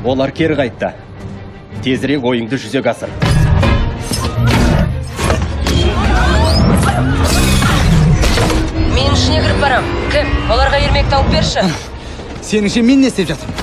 Олар кері қайтты. Тезірек ойыңды жүзеге асыр. Мен ішіне кіріп барам. Кім? Оларға ермек тауып берші. Сеніңше мен не істеп жатырмын?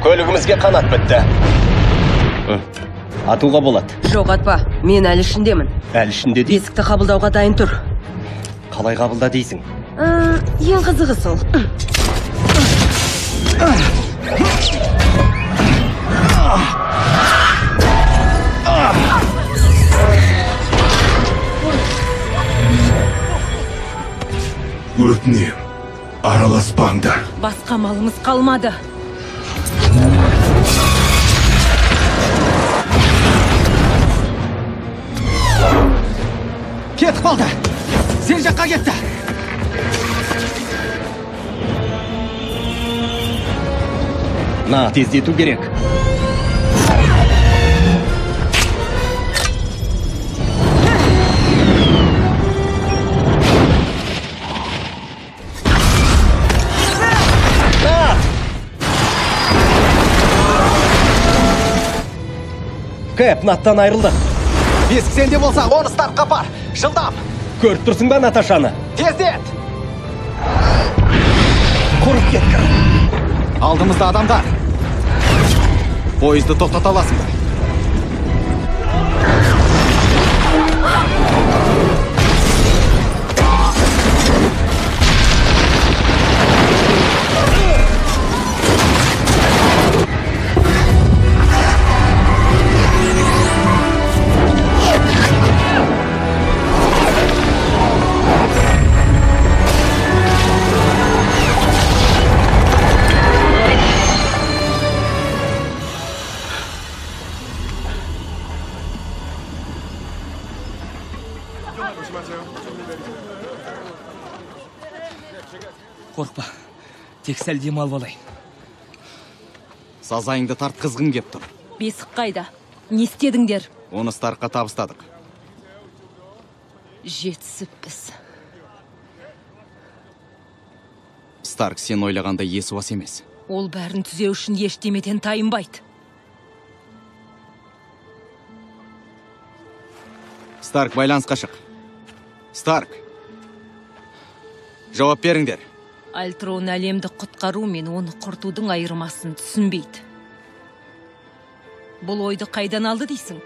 Көлігімізге қанат бітті. Атуға болады. Жоқ, атпа. Мен әлі ішіндемін. Әлі ішінде дейсің? Есікті қабылдауға дайын тұр. Қалай қабылда дейсің? Ең қызығы сол. Өтінем, араласпаңдар. Басқа малымыз қалмады. Кетіп қалды. Сен жаққа кетті. На, тездету керек. Кэп, Наттан айырылды. Есік сенде болса, оны Старкқа апар. Жылдам. Көріп тұрсың ба Наташаны? Тездет. Құрып кетті. Алдымызда адамдар. Пойызды тоқтата аласыңдар. Қорқпа, тек сәл демалып алайын. Сазайыңды тартқызғың кеп тұр. Бесік қайда? Не істедіңдер? Оны Старкқа табыстадық. Жетісіппіз. Старк сен ойлағанда есуас емес. Ол бәрін түзеу үшін ештемеден тайынбайды. Старк, байланысқа шық. Старк, жауап беріңдер. Альтрон әлемді құтқару мен оны құртудың айырмасын түсінбейді. Бұл ойды қайдан алды дейсің?